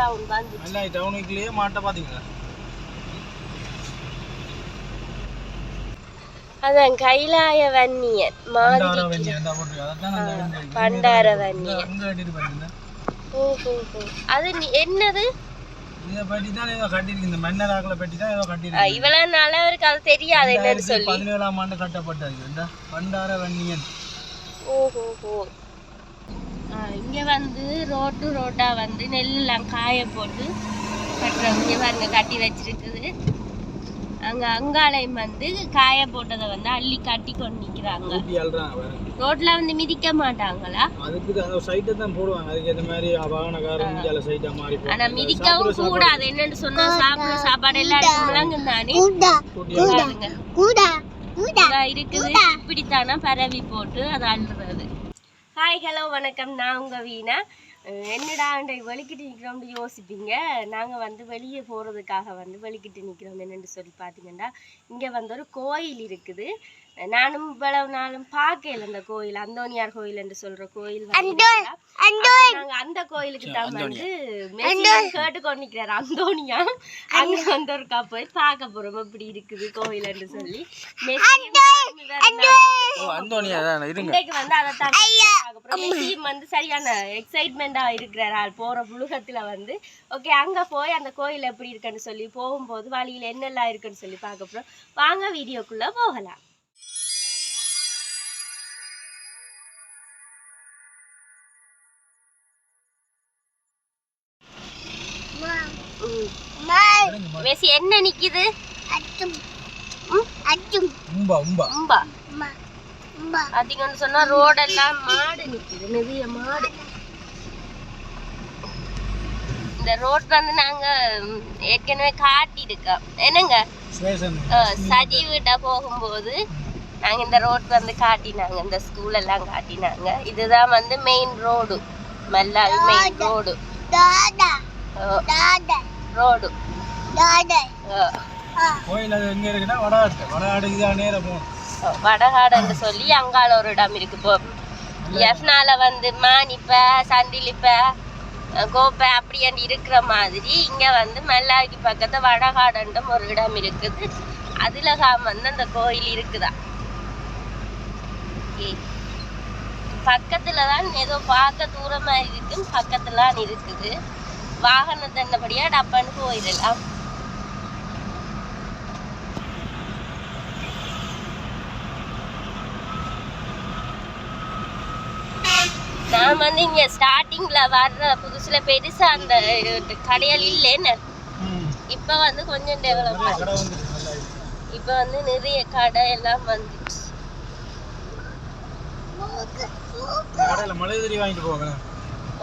Down வந்து நல்லா டவுனுக்குள்ளேயே மாட்ட பாத்தீங்களா? அதான் கைலாய வன்னியன் மாதிரி பண்டார வன்னியன். ஓஹோ, அது என்னது? இத பத்தி தான் ஏதோ கட்டிருக்கு, இந்த மன்னராக்களை பத்தி தான் ஏதோ கட்டிருக்கு. இவ்வளவு நாளா அவருக்கு அது தெரியாது என்னன்னு சொல்லி. 17ஆம் ஆண்டு கட்டப்பட்டது இந்த பண்டார வன்னியன். ஓஹோ. இங்க வந்து ரோட்டா வந்து நெல்லாம் காய போட்டு கட்டுறவங்க பாருங்க கட்டி வச்சிருக்குது. அங்க அங்காலயம் வந்து காய போட்டதை வந்து அள்ளி கட்டி கொண்டு நிக்கிறாங்க. ரோட்ல வந்து மிதிக்க மாட்டாங்களா? அதுக்கு அந்த சைட்டை தான் போடுவாங்க. அதுக்கு ஏத்த மாதிரி வாகனக்காரர் இந்தியால சைட்டா மாறி போவாங்க. ஆனா மிதிக்கவும் கூடாது. என்னன்னு சொன்னா சாப்பிடுற சாப்பாடு எல்லாம் எடுத்துறாங்க தானே. இருக்குது இப்படித்தானா பரவி போட்டு அதை அள்ளுறது. ஹாய் ஹலோ வணக்கம், நான் உங்க வீணா. என்னடா வெளிக்கிட்டு நிற்கிறோம்னு யோசிப்பீங்க. நாங்கள் வந்து வெளியே போகிறதுக்காக வந்து வெளிக்கிட்டு நிற்கிறோம். என்னென்னு சொல்லி பார்த்தீங்கன்னா, இங்கே வந்து ஒரு கோயில் இருக்குது. நானும் இவ்வளவு நாளும் பார்க்கல அந்த கோயில், அந்தோனியார் கோயில் என்று சொல்கிற கோயில். நாங்கள் அந்த கோயிலுக்கு தான் வந்து கேட்டுக்கொண்டு நிற்கிறார் அந்தோனியா. அங்கே வந்து ஒருக்கா போய் பார்க்க போகிறோம் எப்படி இருக்குது கோயில் என்று சொல்லி. இன்னைக்கு வந்து அதை தான் வந்து சரியான எக்ஸைட்மெண்டா இருக்கிறார் போற புழுகத்துல வந்து. ஓகே, அங்க போய் அந்த கோயில் எப்படி இருக்குன்னு சொல்லி போகும்போது வழியில என்னெல்லாம் இருக்குன்னு சொல்லி பார்க்க போறோம். வாங்க வீடியோக்குள்ள போகலாம். என்ன நிக்குது? அதிகம்னு சொன்னா ரோடெல்லாம் மாடு நிக்குது, நிறைய மாடு. இந்த ரோட் வந்து நாங்க ஏற்கனவே காட்டியிருக்கோம். என்னங்க சஜி வீட்டா போகும்போது நாங்க இந்த ரோட் வந்து காட்டினாங்க, இந்த ஸ்கூல் எல்லாம் காட்டினாங்க. இதுதான் வந்து மெயின் ரோடு, மல்லால் மெயின் ரோடு. ரோடு வடகாடுன்னு சொல்லி அங்கால ஒரு இடம் இருக்கு. இப்போ எஃப்னால வந்து மானிப்ப சண்டிலிப்ப கோப்பை அப்படியாண்டி இருக்கிற மாதிரி இங்க வந்து மல்லாக்கி பக்கத்து வடகாடுன்ற ஒரு இடம் இருக்குது. அதுல வந்து அந்த கோயில் இருக்குதா. பக்கத்துலதான் ஏதோ பார்க்க தூரமா இருக்கு, பக்கத்துலாம் இருக்குது. வாகனம் தண்டபடியா டப்பான்னு போயிடலாம். நான் வந்து இங்க ஸ்டார்டிங்ல வர்ற புதுசுல பெருசா அந்த கடைகள் இல்லைன்னு. இப்ப வந்து கொஞ்சம் டெவலப், இப்ப வந்து நிறைய கடை எல்லாம் வந்துச்சு.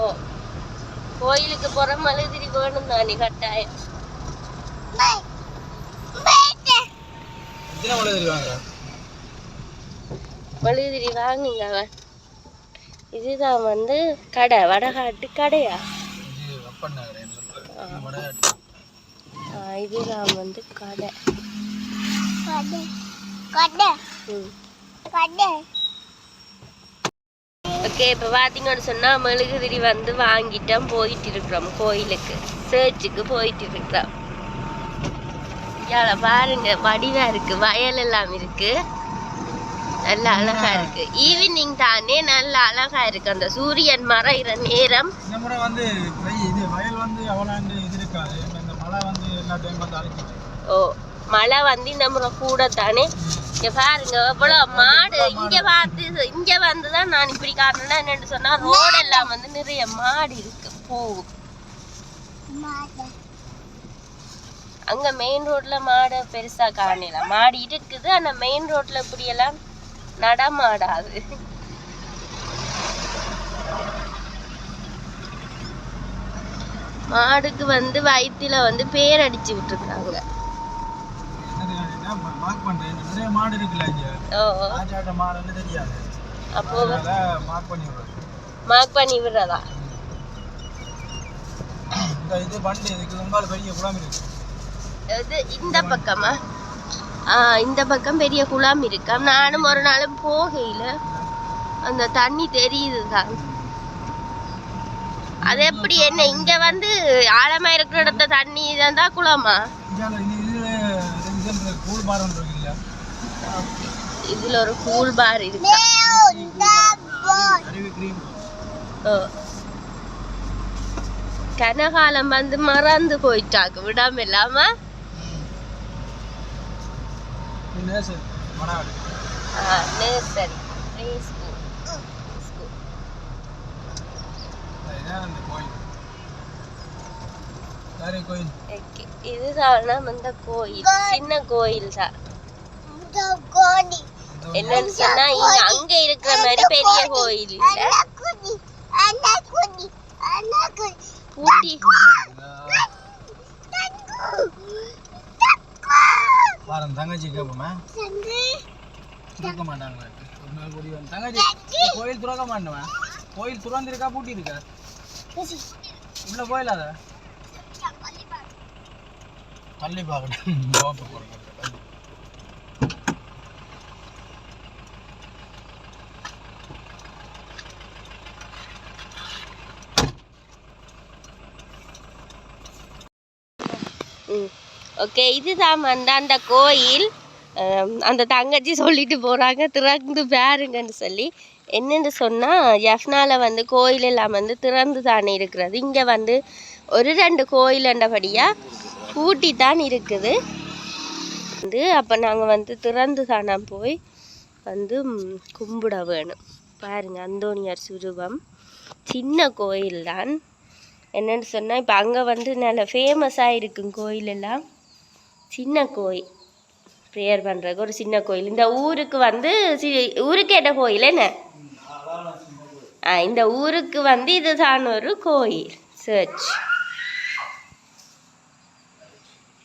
ஓ, கோயிலுக்கு போற மலைதிரி வேணும் தானே கட்டாயம். மலைதிரி வாங்குங்க. இதுதான் வந்து கடை, வடகாட்டு கடையா? இதுதான் வந்து கடை. ஓகே, இப்போ பார்த்தீங்கன்னு சொன்னால் மெழுகுதிரி வந்து வாங்கிட்டோம், போயிட்டு இருக்கிறோம் கோயிலுக்கு, சர்ச்சுக்கு போயிட்டு இருக்கிறோம். பாருங்க வடிவா இருக்கு, வயல் எல்லாம் இருக்கு, நல்ல அழகா இருக்கு. ஈவினிங் தானே, நல்ல அழகா இருக்கு அந்த சூரியன் மறைகிற நேரம். ஓ, மழை வந்து இந்த முறை கூட தானே. இங்க பாருங்க எவ்வளவு மாடு. இங்க வந்துதான் நான் இப்படி காரணம்னா என்னன்னு சொன்னா, ரோடு எல்லாம் வந்து நிறைய மாடு இருக்கு போகும். அங்க மெயின் ரோட்ல மாடு பெருசா காணல, மாடு இருக்குது. ஆனா மெயின் ரோட்ல இப்படி எல்லாம் நடமாடாது. மாடுக்கு வந்து வயிற்றுல வந்து பேர் அடிச்சு விட்டுருக்காங்க. அப்போ மார்க் பண்ணி விடுறதா? இந்த பக்கமா? இந்த பக்கம் பெரிய குளம் இருக்கா. நானும் ஒரு நாளும் போகையில அந்த தண்ணி தெரியுதுதான். அது எப்படி என்ன இங்க வந்து ஆழமா இருக்கிற இடத்த தண்ணி இருந்தா குளமா? இதுல ஒரு கூல் பார் இருக்கு. கனகாலம் வந்து மறந்து போயிட்டாக்கு விடாம இல்லாம. இதுதான் அந்த கோயில், சின்ன கோயில் தான். என்னன்னு சொன்னா இங்க அங்க இருக்கிற மாதிரி பெரிய கோயில் இல்ல. பூட்டி தங்கச்சி கேப்போமா திறக்க மாட்டாங்க. ஒரு நாள் கூடி வந்து தங்கச்சி கோயில் திறக்க மாட்டேன். கோயில் திறந்திருக்கா பூட்டி இருக்கா? உள்ள போயிடாத பள்ளி பார்க்கணும். ஓகே, இதுதான் வந்து அந்த கோயில். அந்த தங்கச்சி சொல்லிட்டு போகிறாங்க திறந்து பாருங்கன்னு சொல்லி. என்னென்னு சொன்னால் ஜஃப்னாவில் வந்து கோயில் எல்லாம் வந்து திறந்து தானே இருக்கிறது. இங்கே வந்து ஒரு 2 கோயிலண்டபடியாக பூட்டி தான் இருக்குது வந்து. அப்போ நாங்கள் வந்து திறந்து தானே போய் வந்து கும்பிட வேணும். பாருங்கள், அந்தோணியார் சுரூபம். சின்ன கோயில் தான். என்னென்னு சொன்னால் இப்போ அங்கே வந்து நல்ல ஃபேமஸாக இருக்கும் கோயிலெல்லாம். சின்ன கோயில் ப்ரேயர் பண்ணுறதுக்கு ஒரு சின்ன கோயில். இந்த ஊருக்கு வந்து ஊருக்கு என்ன கோயில் என்ன? இந்த ஊருக்கு வந்து இதுதான் ஒரு கோயில் சர்ச்.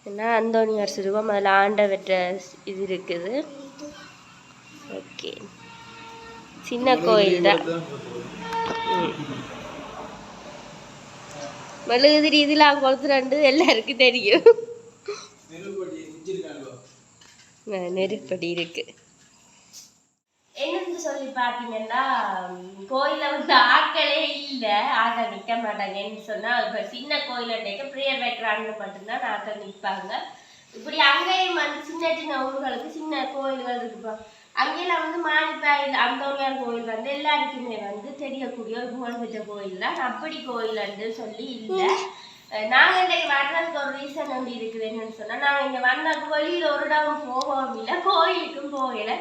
ஏன்னா அந்தோணியார் சுரூபம் அதில் ஆண்டவற்ற இது இருக்குது. ஓகே, சின்ன கோயில் தான். மெழுகுதிரி இதெல்லாம் கொடுத்துட்டு எல்லாருக்கும் தெரியும். நெருப்படி இருக்கு. என்னன்னு சொல்லி பார்த்தீங்கன்னா கோயில வந்து ஆட்களே இல்லை, ஆட்கள் நிற்க மாட்டாங்கன்னு சொன்னால் இப்போ சின்ன கோயிலுக்கு ப்ரேயர் வைக்கிறாங்கன்னு மட்டும்தான் ஆட்கள் நிற்பாங்க. இப்படி அங்கேயும் வந்து சின்ன சின்ன ஊர்களுக்கு சின்ன கோயில்கள் இருக்குப்பா. அங்கேயெல்லாம் வந்து மாணிப்பாயில் அந்தோணியார் கோயில் வந்து எல்லாருக்குமே வந்து தெரியக்கூடிய ஒரு புகழ்பெற்ற கோயில் தான். அப்படி கோயில்ன்னு சொல்லி இல்லை. நாங்கள் இன்றைக்கு வர்றதுக்கு ஒரு ரீசன் வந்து இருக்குது. என்னன்னு சொன்னால் நாங்கள் இங்கே வந்ததுக்கு வெளியில் ஒரு இடம் போகவும் இல்லை, கோயிலுக்கும் போகலை.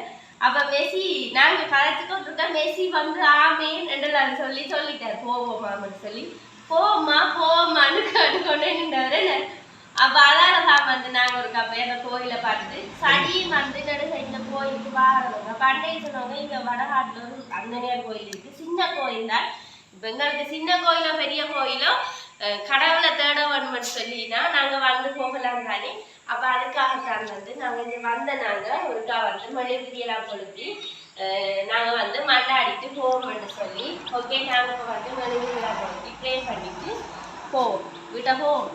அப்போ மெஸ்ஸி நாங்கள் கதைச்சிக்கிட்டு இருக்கோம். மெஸ்ஸி வந்து ஆமேன் என்றெல்லாம் சொல்லிட்டார் போவோமான்னு சொல்லி. போவோமான்னு கொண்டு நின்றவர். அப்போ அதால் தான் வந்து நாங்கள் ஒரு கப்பையான கோயிலை பார்த்துட்டு சனியும் வந்து நடுக இந்த கோயிலுக்கு வாரவங்க பண்டைய சொன்னவங்க இங்கே வடகாட்டில் ஒரு அந்தனியார் கோயில் இருக்குது. சின்ன கோயில் தான். இப்போ எங்களுக்கு சின்ன கோயிலோ பெரிய கோயிலோ கடவுளை தேட வேணும்னு சொல்லினா நாங்கள் வந்து போகலாம் தானே. அப்போ அதுக்காகத்தான் வந்து நாங்கள் இங்கே நாங்கள் ஒருக்கா வந்து மெழுகுதிரியெல்லாம் கொளுத்தி நாங்கள் வந்து மண்டாடிட்டு போவோம்னு சொல்லி. ஓகே, நாங்கள் இப்போ வந்து மெழுகுதிரியெல்லாம் கொளுத்தி ப்ரே பண்ணிட்டு போவோம். வீட்டை போவோம்.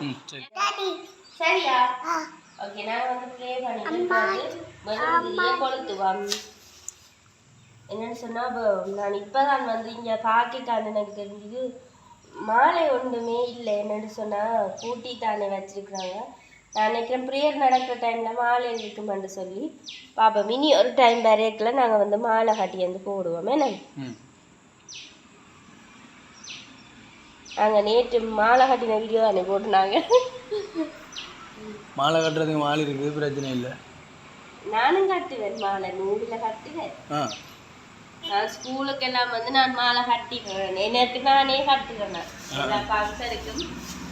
சரியா? ஓகே, நாங்கள் வந்து ப்ரே பண்ணிட்டு மெழுகுதிரியை கொளுத்துவோம். என்னன்னு சொன்னால் இப்போ நான் இப்போ தான் வந்து இங்கே பாக்கிட்டான்னு எனக்கு தெரிஞ்சுது. மாலை ஒன்றுமே இல்லை. என்னென்னு சொன்னால் பூட்டி தானே வச்சுருக்குறாங்க. நான் நினைக்கிறேன் ப்ரேயர் நடக்கிற டைமில் மாலை இருக்குமென்று சொல்லி பாப்பா மினி ஒரு டைம் வரையக்கில் நாங்கள் வந்து மாலை கட்டி வந்து போடுவோமே. நாங்கள் நேற்று மாலை கட்டின வீடியோ தானே போட்டுனாங்க. மாலை கட்டுறதுக்கு மாலை இருக்குது, பிரச்சனை இல்லை. நானும் கட்டுவேன் மாலை, நூலில் கட்டுவேன். நான் ஸ்கூலுக்கு எல்லாம் வந்து நான் மாலை கட்டிக்கிறேன். எனக்கு நானே கட்டுக்கிறேன். எல்லா ஃபங்க்ஷனுக்கும்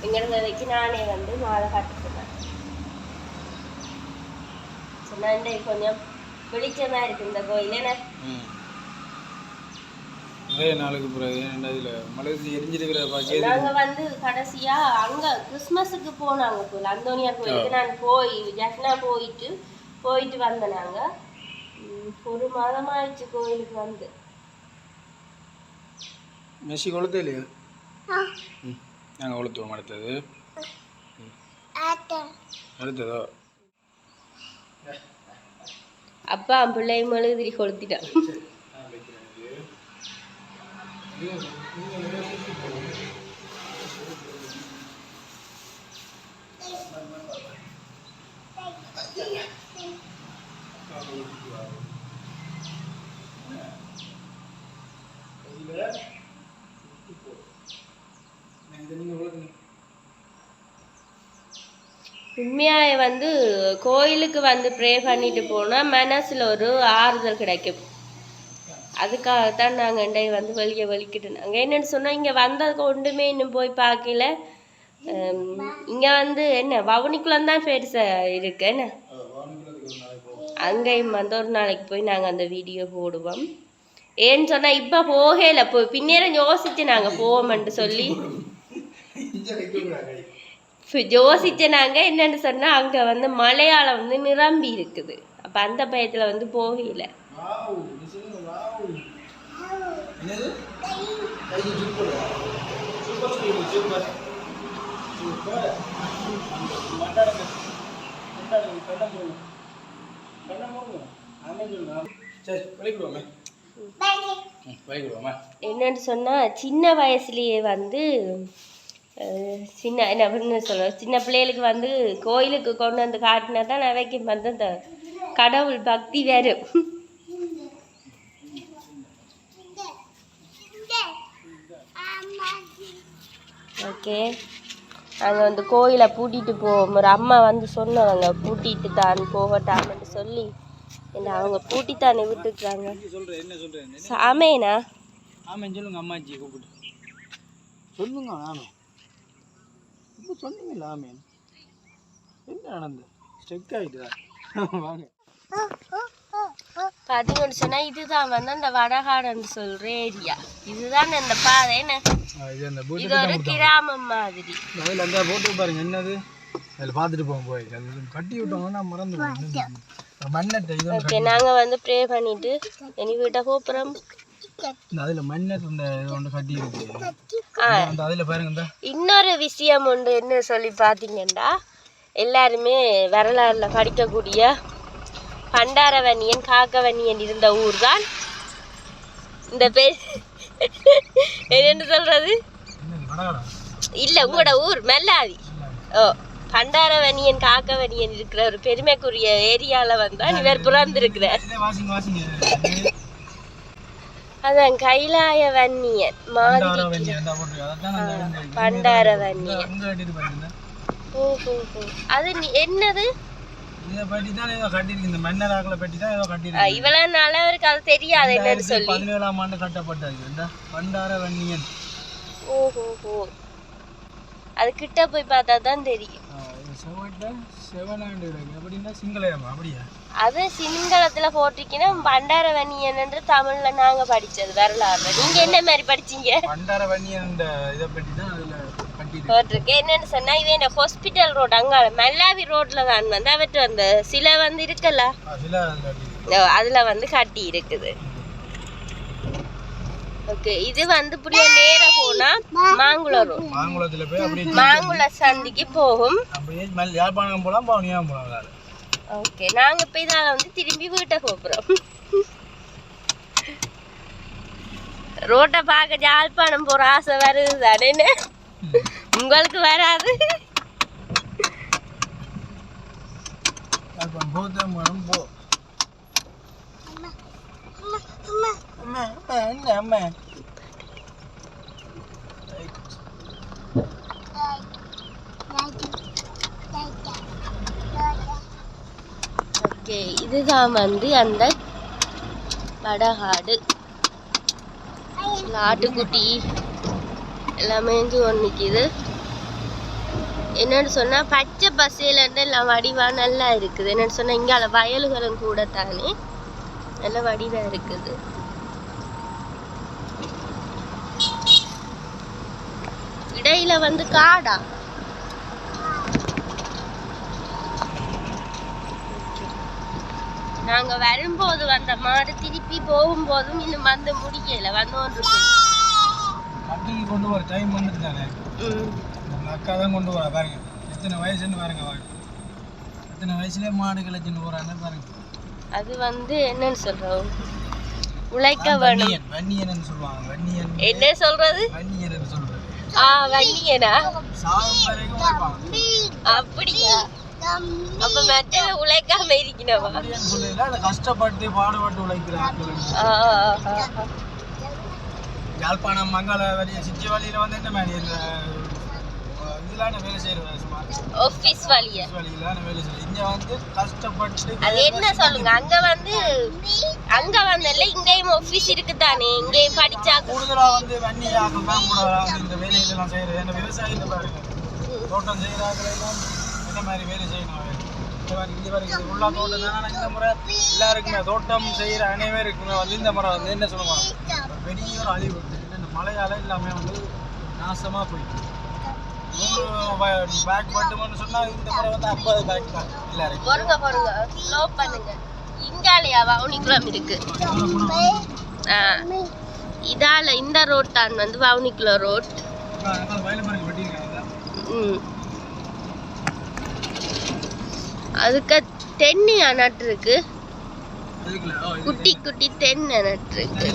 எங்கிறது வரைக்கும் நானே வந்து மாலை கட்டுக்கிறேன். சொன்னால் கொஞ்சம் பிடிச்சமாக இருக்குது இந்த கோயில். என்ன நிறைய நாளுக்கு பிறகு நாங்கள் வந்து கடைசியாக அங்கே கிறிஸ்மஸுக்கு போனாங்க போல் அந்தோணியார் கோயிலுக்கு. நான் ஜஃப்னா போயிட்டு வந்தேன். நாங்கள் 1 மாதம் ஆயிடுச்சு கோயிலுக்கு வந்து. மெஸ்ஸி கொளுத்தே இல்லையா? நாங்கள் கொளுத்துவோம். அடுத்ததோ அப்பா பிள்ளை மெழுகுதிரி கொளுத்திட்டான். உண்மையாக வந்து கோயிலுக்கு வந்து ப்ரே பண்ணிட்டு போனால் மனசில் ஒரு ஆறுதல் கிடைக்கும். அதுக்காகத்தான் நாங்கள் இன்றைய வந்து வெளியே வலிக்கிட்டு நாங்கள் என்னென்னு சொன்னால் இங்கே வந்ததுக்கு ஒன்றுமே இன்னும் போய் பார்க்கல. இங்கே வந்து என்ன வவுனிக்குள்ளம் தான் பெருசாக இருக்கு என்ன, அங்கேயும் வந்து ஒரு நாளைக்கு போய் நாங்கள் அந்த வீடியோ போடுவோம். ஏன்னு சொன்னால் இப்போ போகல, பின்னேரம் யோசிச்சு நாங்கள் போவோம்ன்ட்டு சொல்லி யோசிச்ச நாங்கள் என்னென்னு சொன்னால் அங்கே வந்து மலையாளம் வந்து நிரம்பி இருக்குது. அப்போ அந்த பயத்தில் வந்து போகல. என்னன்னு சொன்னால் சின்ன வயசுலேயே வந்து என்ன சொல்ல சின்ன பிள்ளைகளுக்கு வந்து கோயிலுக்கு கொண்டு வந்து காட்டினா தான் அவைக்கு வந்து அந்த கடவுள் பக்தி வரும். ஓகே, நாங்கள் வந்து கோயிலை பூட்டிட்டு போவோம். ஒரு அம்மா வந்து சொன்னவங்க பூட்டிட்டு தான் போகட்டான்னு சொல்லி என்ன அவங்க பூட்டித்தானே விட்டுக்கிறாங்க. ஆமேனா சொல்லுங்க அம்மாச்சி கூப்பிட்டு சொல்லுங்க. நானும் இப்போ சொன்னீங்களா ஆமேன், என்ன நடந்து ஸ்டெக் ஆகிட்டுதா? வாங்க பார்த்தீங்கன்னு சொன்னால் இதுதான் வந்து அந்த வடகாடுன்னு சொல்கிற ஏரியா. இதுதான் இந்த பாதை என்ன, இது ஒரு கிராமம் மாதிரி. அதில் அந்த போட்டு பாருங்க என்னது, அதில் பார்த்துட்டு போவோம். போய் அது கட்டி விட்டோம்னா மறந்து மண்ணட்டை. ஓகே, நாங்கள் வந்து ப்ரே பண்ணிட்டு இனி வீட்டை போப்புறோம். அதில் மண்ணட்டு இந்த ஒன்று கட்டி இருக்கு. அதில் பாருங்க இன்னொரு விஷயம் உண்டு, என்ன சொல்லி பார்த்தீங்கன்னா எல்லாருமே வரலாறுல படிக்கக்கூடிய பண்டாரவன்னியன் காக்கவன்னியன் இருந்த ஊர் தான் இந்த பேர். என்ன சொல்றது இல்லை, உங்களோட ஊர் மெல்லாவி. ஓ, பண்டாரவன்னியன் காக்கவன்னியன் இருக்கிற ஒரு பெருமைக்குரிய ஏரியாவில் வந்தால் இவர் பிறந்திருக்கிறார். அதான் கைலாய வன்னியன் மாதிரி பண்டாரவன்னியன். ஓஹோ, அது என்னது இவ்வளவு நாளா அவருக்கு அது தெரியாது என்னன்னு சொல்லி. 17ஆம் ஆண்டு கட்டப்பட்டது பண்டாரவன்னியன். ஓஹோ, அது கிட்ட போய் பார்த்தா தான் தெரியும். அது சிங்களத்துல போட்டிருக்கீங்கன்னா பண்டாரவன்னியன் என்று தமிழ்ல நாங்க படிச்சது வரலாறு. நீங்க என்ன மாதிரி படிச்சீங்க? பண்டாரவன்னியன் இதை பற்றி தான் அதுல போட்டிருக்கு. என்னன்னு சொன்னா இவன் ஹாஸ்பிட்டல் ரோடு அங்கால மெல்லாவி ரோட்ல தான் வந்து அவற்று அந்த சிலை வந்து இருக்குல்ல, அதுல வந்து கட்டி இருக்குது. ஓகே, இது வந்து புரிய நேர போனா மாங்குளம் ரோட், மாங்குள சந்திக்கு போகும். ஓகே, நாங்க இப்ப இதால வந்து திரும்பி வீட்டை போறோம். ரோட்டை பார்க்க யாழ்ப்பாணம் போற ஆசை வருது தானே, உங்களுக்கு வராது? ஓகே, இதுதான் வந்து அந்த வடகாடு. ஆட்டுக்குட்டி எல்லாமே நிற்கிது. என்னன்னு சொன்னால் பச்சை பசையிலேருந்து எல்லாம் வடிவாக நல்லா இருக்குது. என்னன்னு சொன்னால் இங்கே வயல்களும் கூட தானே நல்ல வடிவாக இருக்குது. இடையில வந்து காடா. நாங்க வரும்போது வந்த மாடு திருப்பி போகும்போதும் இன்னும் வந்து முடியல, வந்து கொண்டு வர டைம் வந்துட்டு தானே. அக்கா தான் கொண்டு வர பாருங்க, எத்தனை வயசுன்னு பாருங்க, எத்தனை வயசுல மாடு கிளச்சின்னு போறாங்க பாருங்க. அது வந்து என்னன்னு சொல்றோம், உழைக்க வேணும். வன்னியன் சொல்லுவாங்க. வன்னியன் என்ன சொல்றது? வன்னியன் சொல்றது. வன்னியனா? சாகும் வரைக்கும் உழைப்பாங்க. அப்படியா? அப்ப மற்ற உழைக்காம இருக்கணுமா? சொல்லல, கஷ்டப்பட்டு பாடுபட்டு உழைக்கிறாங்க. யாழ்ப்பாணம் மங்கள வழி சிச்சி வழியில வந்து என்ன மாதிரி இதெல்லாம் வழியிலான வேலை செய்யறது சும்மா ஆபீஸ் வழியா வழியிலான வேலை செய்யறது இங்க வந்து கஷ்டப்பட்டு அது என்ன சொல்லுங்க அங்க வந்து இல்ல இங்கேயும் ஆபீஸ் இருக்குதானே இங்கேயும் படிச்சா கூடுதலா வந்து வன்னி ஆக்கள் தான் கூட வந்து இந்த வேலையெல்லாம் செய்யறது ஏன்னா விவசாயத்தை பாருங்க தோட்டம் செய்யறாங்க எல்லாம் இந்த மாதிரி வேலை செய்யணும் இங்க வரைக்கும் உள்ள தோட்டம் தானே இந்த முறை எல்லாருக்குமே தோட்டம் செய்யற அனைவருக்குமே வந்து இந்த முறை வந்து என்ன சொல்லுவாங்க பெரிய ஒரு அழிவு இந்த மழையால எல்லாமே வந்து நாசமா போயிட்டு 100 பேக் மட்டும்னு சொன்னா இந்த முறை வந்து 50 பேக் தான் எல்லாருக்கும் பொறுங்க ஸ்லோ பண்ணுங்க இங்காலயா வவுனிக்குளம் இருக்கு இதால இந்த ரோட் தான் வந்து வவுனிக்குளம் ரோட் அதுக்கு தென்னை நட்டு இருக்கு குட்டி குட்டி தென்னை நட்டு இருக்கு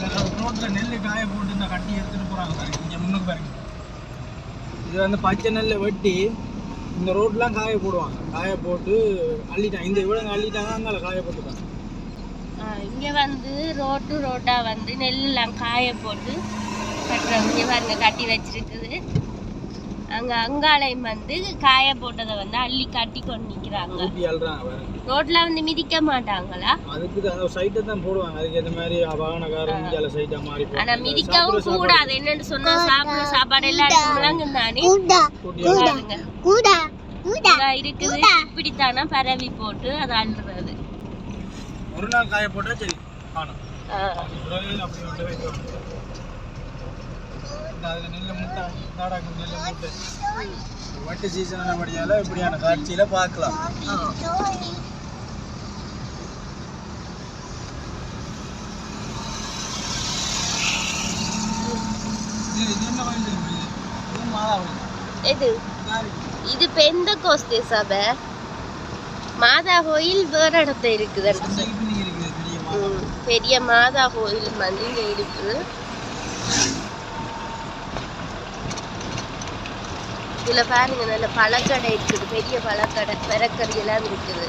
நெல்லு காய போட்டு இந்த கட்டி எடுத்துட்டு போறாங்க பாருங்க இங்க முன்னுக்கு பாருங்க இது வந்து பச்சை நெல்லை வெட்டி இந்த ரோட்லாம் காய போடுவாங்க காய போட்டு அள்ளிட்டாங்க இந்த இவ்வளவு அள்ளிட்டாங்க அங்கால காய போட்டுப்பாங்க இங்க வந்து ரோட்டா வந்து நெல்லாம் காய போட்டு கட்டுறாங்க இங்க பாருங்க கட்டி வச்சிருக்குது அங்காலையும் வந்து காய போட்டதை வந்து அள்ளி கட்டி கொண்டு நிக்கிறாங்க ரோட்ல வந்து மிதிக்க மாட்டாங்களா அதுக்கு சைட்டை தான் போடுவாங்க அதுக்கு இந்த மாதிரி வாகனக்காரங்க இந்தியால சைட்டா மாறி ஆனா மிதிக்கவும் கூடாது என்னன்னு சொன்னா சாப்பிடுற சாப்பாடு எல்லாம் தானே இருக்குது இப்படித்தானா பரவி போட்டு அதை அள்ளுறது ஒரு நாள் காய போட்டா சரி காணும் அப்படி வந்து வைக்க அதுல நெல்லை முட்டை நாடாக்கும் நெல்லை முட்டை வட்டி சீசன் படியால இப்படியான காட்சியில பார்க்கலாம் இது பெந்தகோஸ்தே சபை மாதா கோயில் வேற இடத்துல இருக்குது பெரிய மாதா கோயில் வந்து இங்க இருக்குது இதுல பாருங்க நல்ல பழக்கடை இருக்குது பெரிய பழக்கடை பெரக்கறி எல்லாம் இருக்குது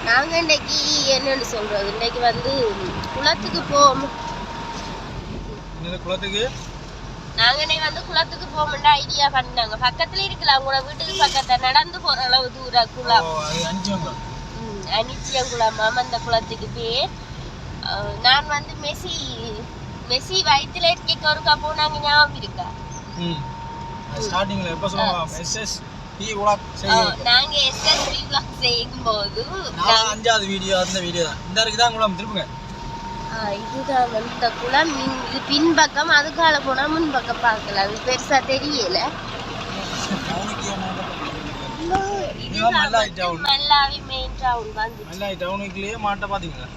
நாங்க இன்னைக்கு என்னன்னு சொல்றது இன்னைக்கு வந்து குளத்துக்கு போவோம் நாங்க இன்னைக்கு வந்து குளத்துக்கு போவோம்னு ஐடியா பண்ணாங்க பக்கத்துல இருக்கலாம் உங்களோட வீட்டுக்கு பக்கத்துல நடந்து போற அளவு தூரம் குளம் அனிச்சியங்குளம் அந்த குளத்துக்கு பேர் நான் வந்து மெஸ்ஸி வயிற்றுல இருக்க ஒருக்கா போனாங்க ஞாபகம் இருக்கா ஸ்டார்டிங்ல எப்ப சொல்லுவாங்க எஸ்எஸ்பி vlog நாங்க எஸ்எஸ்பி vlog செய்யும்போது அஞ்சாவது வீடியோ அந்த வீடியோ தான் இந்த இருக்கு தான் குளம் திருப்புங்க இதுதான் வந்து குளம் இது பின்பக்கம் அதுக்கால போனா முன்பக்கம் பார்க்கலாம் அது பெருசா தெரியல மல்லாவி மெயின் டவுன் வந்து மல்லாவி டவுனுக்குள்ளேயே மாட்ட பாத்தீங்களா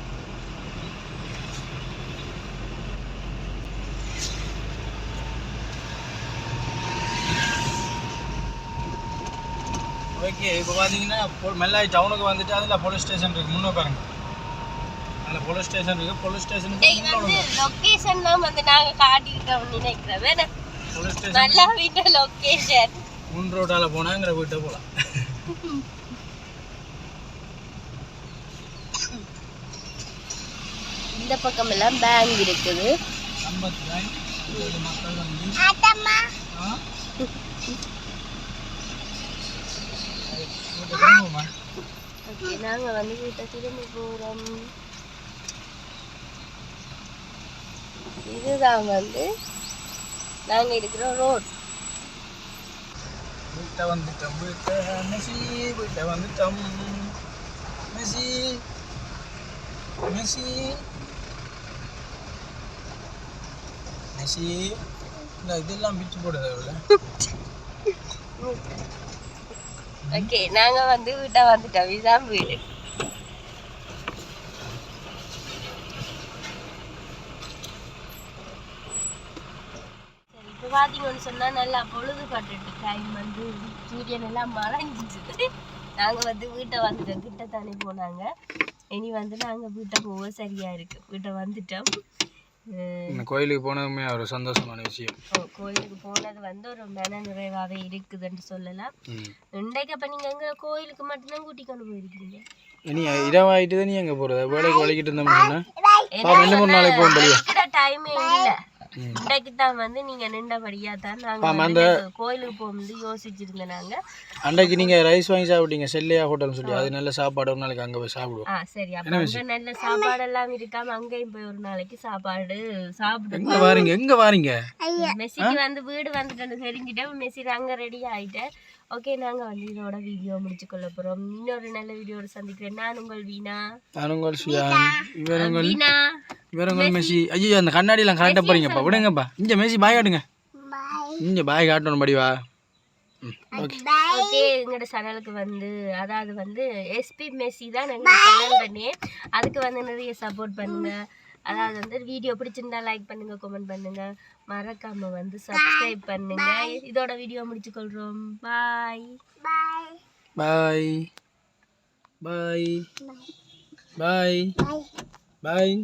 ஓகே இப்போ பார்த்தீங்கன்னா மெல்லாய் டவுனுக்கு வந்துட்டு அதில் போலீஸ் ஸ்டேஷன் இருக்குது முன்னே பாருங்க அதில் போலீஸ் ஸ்டேஷன் இருக்குது போலீஸ் ஸ்டேஷனுக்கு லொக்கேஷன் தான் வந்து நாங்கள் காட்டியிருக்கோம் நினைக்கிறேன் வேணா போலீஸ் ஸ்டேஷன் நல்லா வீட்டு லொக்கேஷன் முன் ரோட்டால் போனாங்கிற வீட்டை போகலாம் இந்த பக்கம் எல்லாம் பேங்க் இருக்குது சம்பத் பேங்க் மக்கள் வந்து நாங்க வந்து வீட்டை திரும்ப போறோம் இதுதான் வந்து நாங்க இருக்கிற ரோட் வீட்டை வந்துட்டோம் வீட்டை வந்துட்டோம் மெஸ்ஸி இந்த இதெல்லாம் பிச்சு போடுது அவ்வளோ ஓகே நாங்க வந்து வீட்டை வந்துட்டோம் இதுதான் வீடு சரி இப்போ பார்த்தீங்கன்னு சொன்னா நல்லா பொழுது பட்டுட்டு டைம் வந்து சூரியன் எல்லாம் மறைஞ்சிட்டு நாங்க வந்து வீட்டை வந்துட்டோம் கிட்ட தானே போனாங்க இனி வந்து நாங்க வீட்டை போக சரியா இருக்கு வீட்டை வந்துட்டோம் கோயிலுக்கு போனதுமே ஒரு சந்தோஷமான விஷயம் கோயிலுக்கு போனது வந்து ஒரு மன நிறைவாகவே இருக்குதுன்னு சொல்லலாம் இன்றைக்கு அப்போ நீங்கள் எங்கே கோயிலுக்கு மட்டும்தான் கூட்டி கொண்டு போயிருக்கீங்க இனி இரவாயிட்டு தான் நீ எங்கே போகிறது வேலைக்கு வலிக்கிட்டு இருந்தோம்னா இன்னும் ஒரு நாளைக்கு போக முடியும் டைமே இல்லை இன்றைக்கு தான் வந்து நீங்க நின்றபடியா தான் நாங்க வந்து கோயிலுக்கு போகும்போது யோசிச்சிருந்தோம் நாங்க. அன்றைக்கு நீங்க ரைஸ் வாங்கி சாப்பிட்டீங்க செல்லையா ஹோட்டல்னு சொல்லி, அது நல்ல சாப்பாடு, ஒரு நாளைக்கு அங்க போய் சாப்பிடுவோம். சரி, அப்ப அங்க நல்ல சாப்பாடு எல்லாம் இருக்காம அங்கேயும் போய் ஒரு நாளைக்கு சாப்பாடு சாப்பிடுவோம். எங்க வாரீங்க? மெஸ்ஸிக்கு வந்து வீடு வந்துட்டு தெரிஞ்சுட்டேன். மெஸ்ஸி அங்க ரெடி ஆயிட்டேன். ஓகே, நாங்க வந்து இதோட வீடியோ முடிச்சுக்கொள்ள போறோம். இன்னொரு நல்ல வீடியோட சந்திக்கிறேன். நான் உங்கள் வீணா. நான் உங்கள் சியான். வீணா. இவர் உங்கள் மெஸ்ஸி. ஐயோ, அந்த கண்ணாடி எல்லாம் கரெக்டா போறீங்கப்பா. விடுங்கப்பா. இங்க மெஸ்ஸி பாய் காட்டுங்க. இங்க பாய் காட்டணும் படிவா. ஓகே, எங்களோட சேனலுக்கு வந்து அதாவது வந்து எஸ்பி மெஸ்ஸி தான் எங்களோட சேனல் நேம். அதுக்கு வந்து நிறைய சப்போர்ட் பண்ணுங்க. அதாவது வந்து வீடியோ பிடிச்சிருந்தா லைக் பண்ணுங்க, கமெண்ட் பண்ணுங்க, மறக்காம வந்து சப்ஸ்கிரைப் பண்ணுங்க. இதோட வீடியோ முடிச்சுக்கொள்றோம். பாய் பாய் பாய் பாய் பாய்.